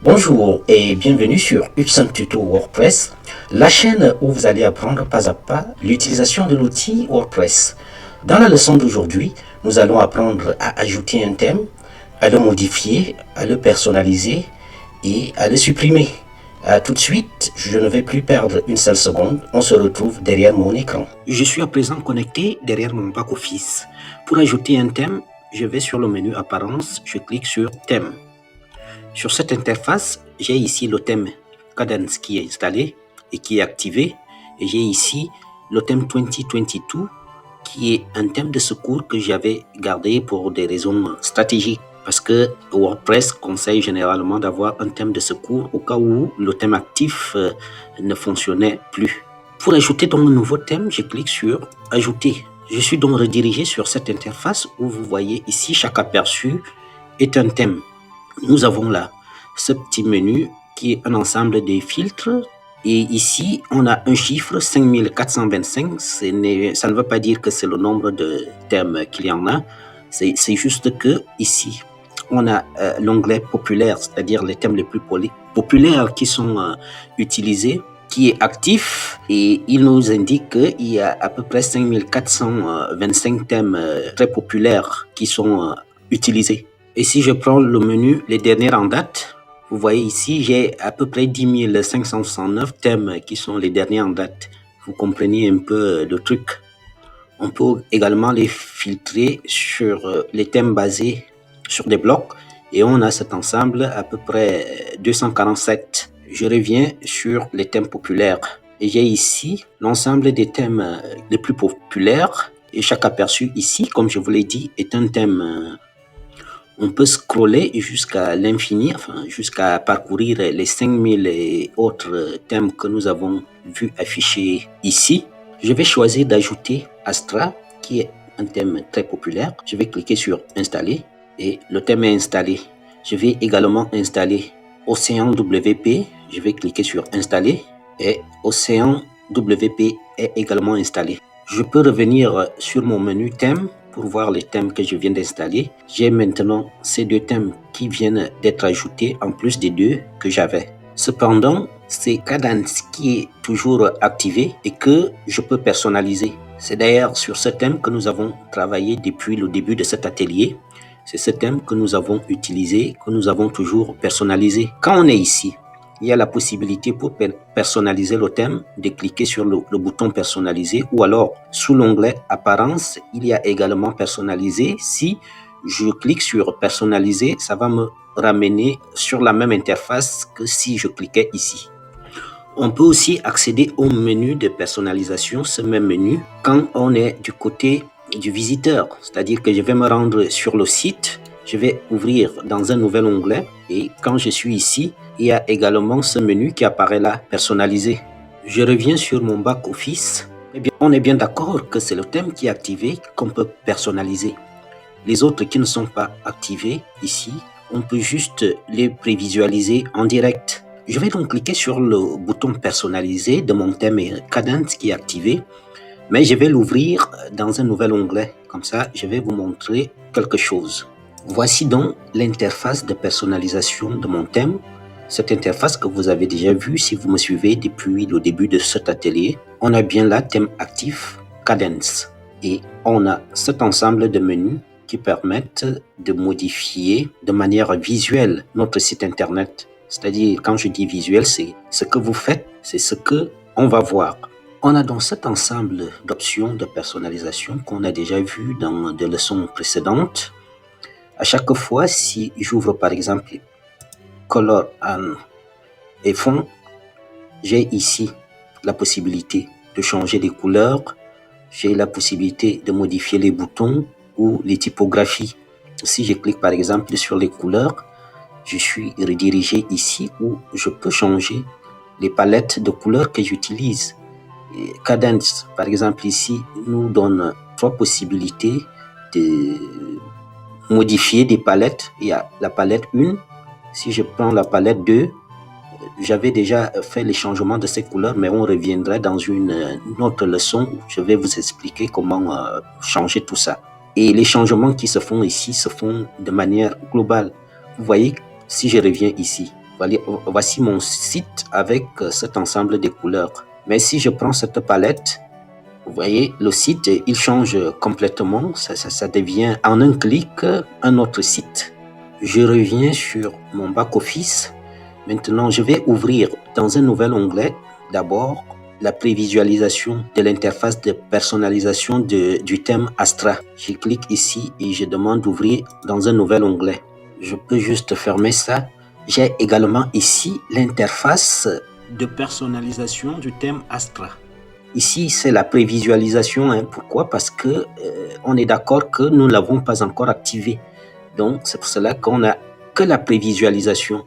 Bonjour et bienvenue sur Hudson Tuto WordPress, la chaîne où vous allez apprendre pas à pas l'utilisation de l'outil WordPress. Dans la leçon d'aujourd'hui, nous allons apprendre à ajouter un thème, à le modifier, à le personnaliser et à le supprimer. Tout de suite, je ne vais plus perdre une seule seconde, on se retrouve derrière mon écran. Je suis à présent connecté derrière mon back-office. Pour ajouter un thème, je vais sur le menu Apparence, je clique sur Thème. Sur cette interface, j'ai ici le thème Kadence qui est installé et qui est activé. Et j'ai ici le thème 2022 qui est un thème de secours que j'avais gardé pour des raisons stratégiques. Parce que WordPress conseille généralement d'avoir un thème de secours au cas où le thème actif ne fonctionnait plus. Pour ajouter donc un nouveau thème, je clique sur Ajouter. Je suis donc redirigé sur cette interface où vous voyez ici chaque aperçu est un thème. Nous avons là ce petit menu qui est un ensemble de filtres. Et ici, on a un chiffre 5425. Ça ne veut pas dire que c'est le nombre de thèmes qu'il y en a. C'est juste que ici, on a l'onglet populaire, c'est-à-dire les thèmes les plus populaires qui sont utilisés, qui est actif, et il nous indique qu'il y a à peu près 5425 thèmes très populaires qui sont utilisés. Et si je prends le menu les derniers en date, vous voyez ici, j'ai à peu près 10 569 thèmes qui sont les derniers en date. Vous comprenez un peu le truc. On peut également les filtrer sur les thèmes basés sur des blocs. Et on a cet ensemble à peu près 247. Je reviens sur les thèmes populaires. Et j'ai ici l'ensemble des thèmes les plus populaires. Et chaque aperçu ici, comme je vous l'ai dit, est un thème. On peut scroller jusqu'à l'infini, enfin jusqu'à parcourir les 5000 et autres thèmes que nous avons vus affichés ici. Je vais choisir d'ajouter Astra, qui est un thème très populaire. Je vais cliquer sur Installer et le thème est installé. Je vais également installer Océan WP. Je vais cliquer sur Installer et Océan WP est également installé. Je peux revenir sur mon menu thème pour voir les thèmes que je viens d'installer. J'ai maintenant ces deux thèmes qui viennent d'être ajoutés en plus des deux que j'avais. Cependant, c'est Kadence qui est toujours activé et que je peux personnaliser. C'est d'ailleurs sur ce thème que nous avons travaillé depuis le début de cet atelier. C'est ce thème que nous avons utilisé, que nous avons toujours personnalisé. Quand on est ici, il y a la possibilité pour personnaliser le thème de cliquer sur le bouton personnaliser ou alors sous l'onglet apparence, il y a également personnaliser. Si je clique sur personnaliser, ça va me ramener sur la même interface que si je cliquais ici. On peut aussi accéder au menu de personnalisation, ce même menu, quand on est du côté du visiteur. C'est-à-dire que je vais me rendre sur le site, je vais ouvrir dans un nouvel onglet et quand je suis ici, il y a également ce menu qui apparaît là, personnalisé. Je reviens sur mon back-office. Eh bien, on est bien d'accord que c'est le thème qui est activé qu'on peut personnaliser. Les autres qui ne sont pas activés ici, on peut juste les prévisualiser en direct. Je vais donc cliquer sur le bouton personnalisé de mon thème Kadence qui est activé, mais je vais l'ouvrir dans un nouvel onglet. Comme ça, je vais vous montrer quelque chose. Voici donc l'interface de personnalisation de mon thème. Cette interface que vous avez déjà vue si vous me suivez depuis le début de cet atelier. On a bien là thème actif Kadence et on a cet ensemble de menus qui permettent de modifier de manière visuelle notre site internet. C'est-à-dire, quand je dis visuel, c'est ce que vous faites, c'est ce que on va voir. On a donc cet ensemble d'options de personnalisation qu'on a déjà vu dans des leçons précédentes. À chaque fois, si j'ouvre par exemple Color et Fond, j'ai ici la possibilité de changer les couleurs, j'ai la possibilité de modifier les boutons ou les typographies. Si je clique par exemple sur les couleurs, je suis redirigé ici où je peux changer les palettes de couleurs que j'utilise. Kadence, par exemple, ici, nous donne 3 possibilités de modifier des palettes. Il y a la palette 1. Si je prends la palette 2, j'avais déjà fait les changements de ces couleurs, mais on reviendra dans une autre leçon où je vais vous expliquer comment changer tout ça. Et les changements qui se font ici se font de manière globale. Vous voyez, si je reviens ici, Voici mon site avec cet ensemble de couleurs. Mais si je prends cette palette, vous voyez, le site, il change complètement. Ça devient en un clic un autre site. Je reviens sur mon back-office. Maintenant, je vais ouvrir dans un nouvel onglet, d'abord, la prévisualisation de l'interface de personnalisation du thème Astra. Je clique ici et je demande d'ouvrir dans un nouvel onglet. Je peux juste fermer ça. J'ai également ici l'interface de personnalisation du thème Astra. Ici, c'est la prévisualisation. Pourquoi? Parce que on est d'accord que nous ne l'avons pas encore activé. Donc, c'est pour cela qu'on n'a que la prévisualisation.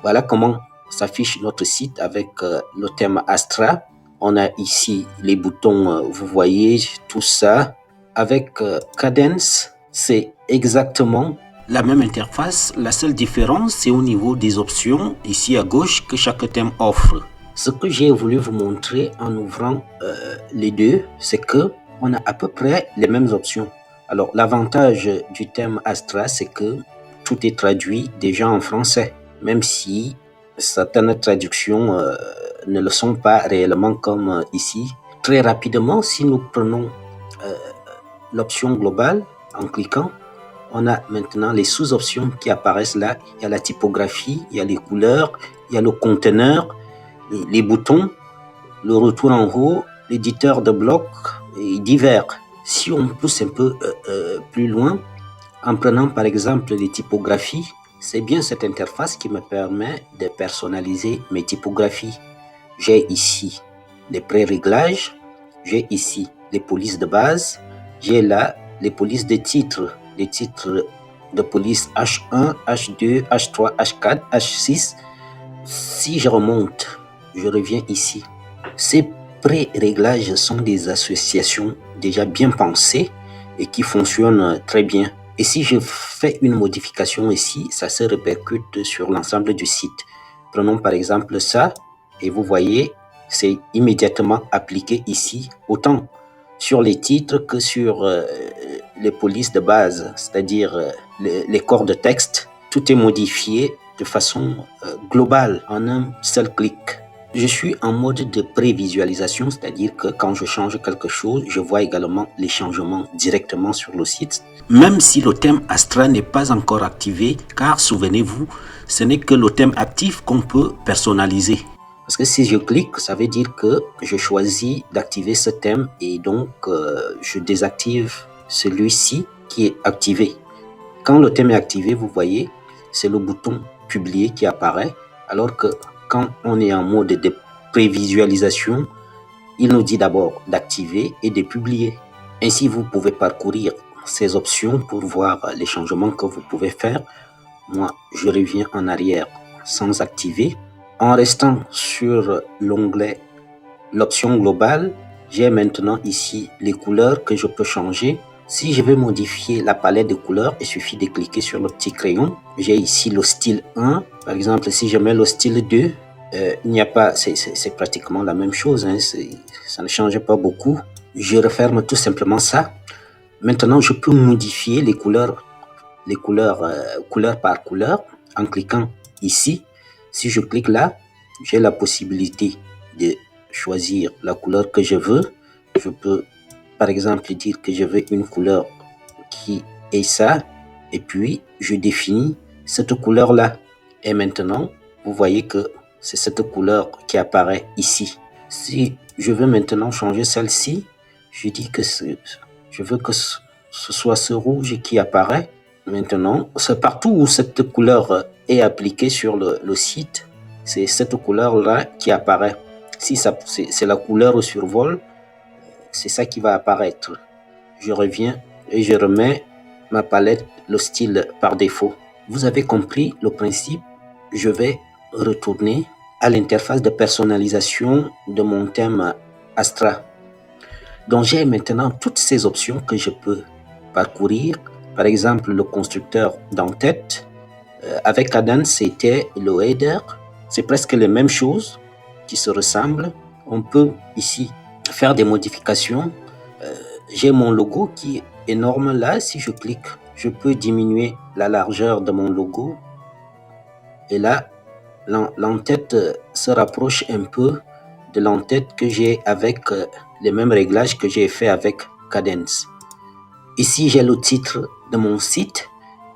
Voilà comment s'affiche notre site avec le thème Astra. On a ici les boutons, vous voyez tout ça. Avec Cadence, c'est exactement la même interface. La seule différence, c'est au niveau des options, ici à gauche, que chaque thème offre. Ce que j'ai voulu vous montrer en ouvrant les deux, c'est que on a à peu près les mêmes options. Alors, l'avantage du thème Astra, c'est que tout est traduit déjà en français, même si certaines traductions ne le sont pas réellement comme ici. Très rapidement, si nous prenons l'option globale en cliquant, on a maintenant les sous-options qui apparaissent là. Il y a la typographie, il y a les couleurs, il y a le conteneur, les boutons, le retour en haut, l'éditeur de blocs et divers. Si on pousse un peu plus loin, en prenant par exemple les typographies, c'est bien cette interface qui me permet de personnaliser mes typographies. J'ai ici les pré-réglages, j'ai ici les polices de base, j'ai là les polices de titres, les titres de police H1, H2, H3, H4, H6. Si je remonte, je reviens ici. Ces pré-réglages sont des associations déjà bien pensées et qui fonctionnent très bien. Et si je fais une modification ici, ça se répercute sur l'ensemble du site. Prenons par exemple ça, et vous voyez, c'est immédiatement appliqué ici, autant sur les titres que sur les polices de base, c'est-à-dire les corps de texte. Tout est modifié de façon globale en un seul clic. Je suis en mode de prévisualisation, c'est-à-dire que quand je change quelque chose, je vois également les changements directement sur le site. Même si le thème Astra n'est pas encore activé, car souvenez-vous, ce n'est que le thème actif qu'on peut personnaliser. Parce que si je clique, ça veut dire que je choisis d'activer ce thème et donc je désactive celui-ci qui est activé. Quand le thème est activé, vous voyez, c'est le bouton publier qui apparaît, alors que quand on est en mode de prévisualisation, il nous dit d'abord d'activer et de publier. Ainsi, vous pouvez parcourir ces options pour voir les changements que vous pouvez faire. Moi, je reviens en arrière sans activer. En restant sur l'onglet l'option globale, j'ai maintenant ici les couleurs que je peux changer. Si je veux modifier la palette de couleurs, il suffit de cliquer sur le petit crayon. J'ai ici le style 1. Par exemple, si je mets le style 2, il n'y a pas, c'est pratiquement la même chose. Ça ne change pas beaucoup. Je referme tout simplement ça. Maintenant, je peux modifier les couleurs couleur par couleur en cliquant ici. Si je clique là, j'ai la possibilité de choisir la couleur que je veux. Je peux par exemple dire que je veux une couleur qui est ça et puis je définis cette couleur là et maintenant vous voyez que c'est cette couleur qui apparaît ici. Si je veux maintenant changer celle-ci, je dis que je veux que ce soit ce rouge qui apparaît. Maintenant, c'est partout où cette couleur est appliquée sur le site, c'est cette couleur-là qui apparaît. Si c'est la couleur au survol, c'est ça qui va apparaître. Je reviens et je remets ma palette, le style par défaut. Vous avez compris le principe. Je vais retourner à l'interface de personnalisation de mon thème Astra. Donc j'ai maintenant toutes ces options que je peux parcourir. Par exemple, le constructeur d'en-tête. Avec Cadence, c'était le header. C'est presque les mêmes choses qui se ressemblent. On peut ici faire des modifications. J'ai mon logo qui est énorme là. Si je clique, je peux diminuer la largeur de mon logo. Et là, l'entête se rapproche un peu de l'entête que j'ai avec les mêmes réglages que j'ai fait avec Kadence. Ici, j'ai le titre de mon site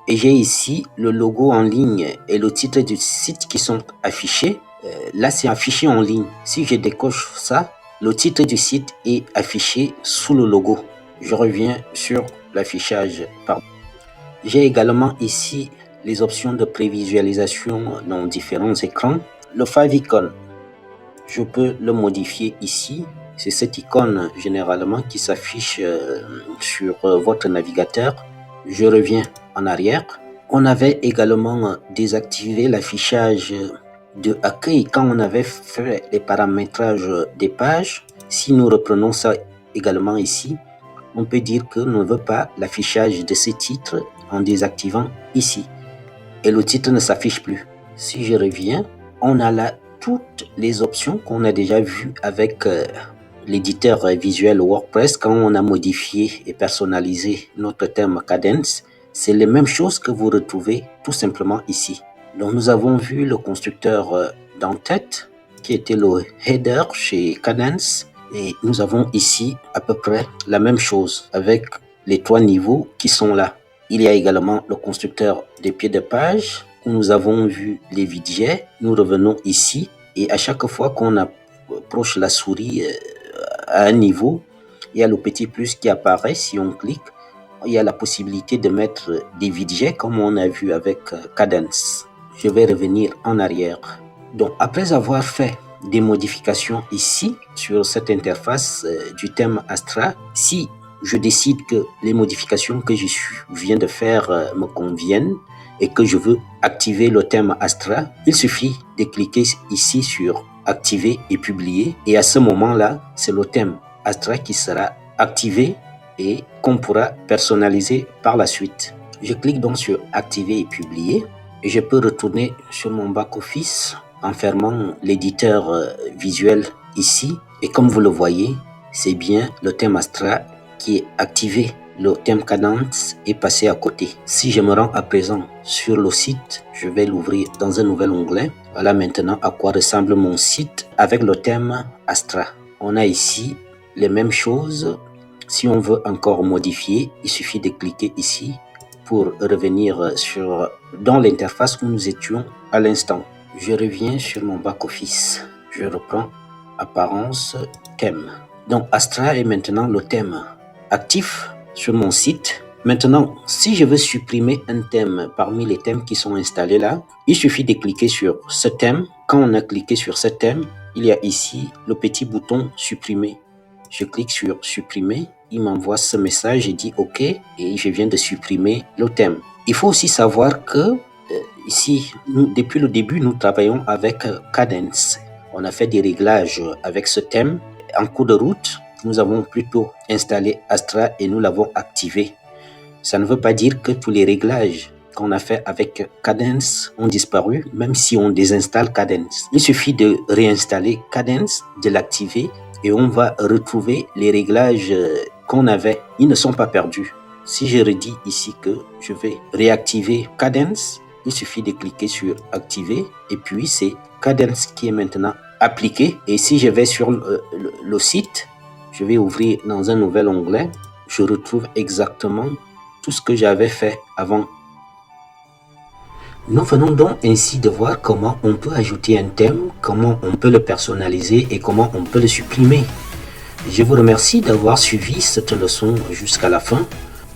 et j'ai ici le logo en ligne et le titre du site qui sont affichés. Là, c'est affiché en ligne. Si je décoche ça, le titre du site est affiché sous le logo. Je reviens sur l'affichage. J'ai également ici les options de prévisualisation dans différents écrans. Le favicon, je peux le modifier ici. C'est cette icône généralement qui s'affiche sur votre navigateur. Je reviens en arrière. On avait également désactivé l'affichage de accueil quand on avait fait les paramétrages des pages. Si nous reprenons ça également ici, on peut dire que l'on ne veut pas l'affichage de ces titres en désactivant ici. Et le titre ne s'affiche plus. Si je reviens, on a là toutes les options qu'on a déjà vues avec l'éditeur visuel WordPress quand on a modifié et personnalisé notre thème Kadence. C'est les mêmes choses que vous retrouvez tout simplement ici. Donc nous avons vu le constructeur d'entête qui était le header chez Kadence. Et nous avons ici à peu près la même chose avec les 3 niveaux qui sont là. Il y a également le constructeur des pieds de page où nous avons vu les widgets. Nous revenons ici et à chaque fois qu'on approche la souris à un niveau, il y a le petit plus qui apparaît. Si on clique, il y a la possibilité de mettre des widgets comme on a vu avec Kadence. Je vais revenir en arrière. Donc après avoir fait des modifications ici sur cette interface du thème Astra, si je décide que les modifications que je viens de faire me conviennent et que je veux activer le thème Astra, il suffit de cliquer ici sur activer et publier et à ce moment-là, c'est le thème Astra qui sera activé et qu'on pourra personnaliser par la suite. Je clique donc sur activer et publier et je peux retourner sur mon back-office en fermant l'éditeur visuel ici. Et comme vous le voyez, c'est bien le thème Astra qui est activé. Le thème Kadence est passé à côté. Si je me rends à présent sur le site, je vais l'ouvrir dans un nouvel onglet. Voilà maintenant à quoi ressemble mon site avec le thème Astra. On a ici les mêmes choses. Si on veut encore modifier, il suffit de cliquer ici pour revenir dans l'interface où nous étions à l'instant. Je reviens sur mon back-office. Je reprends apparence, thème. Donc Astra est maintenant le thème actif sur mon site. Maintenant, si je veux supprimer un thème parmi les thèmes qui sont installés là, il suffit de cliquer sur ce thème. Quand on a cliqué sur ce thème, il y a ici le petit bouton supprimer. Je clique sur supprimer. Il m'envoie ce message et dit OK et je viens de supprimer le thème. Il faut aussi savoir que ici, depuis le début, nous travaillons avec Kadence. On a fait des réglages avec ce thème. En cours de route, nous avons plutôt installé Astra et nous l'avons activé. Ça ne veut pas dire que tous les réglages qu'on a fait avec Kadence ont disparu, même si on désinstalle Kadence. Il suffit de réinstaller Kadence, de l'activer et on va retrouver les réglages qu'on avait. Ils ne sont pas perdus. Si je redis ici que je vais réactiver Kadence, il suffit de cliquer sur activer et puis c'est Kadence qui est maintenant appliqué. Et si je vais sur le site, je vais ouvrir dans un nouvel onglet, je retrouve exactement tout ce que j'avais fait avant. Nous venons donc ainsi de voir comment on peut ajouter un thème, comment on peut le personnaliser et comment on peut le supprimer. Je vous remercie d'avoir suivi cette leçon jusqu'à la fin.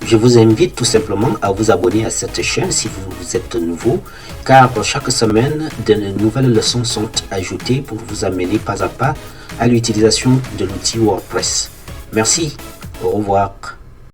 Je vous invite tout simplement à vous abonner à cette chaîne si vous êtes nouveau, car chaque semaine, de nouvelles leçons sont ajoutées pour vous amener pas à pas à l'utilisation de l'outil WordPress. Merci, au revoir.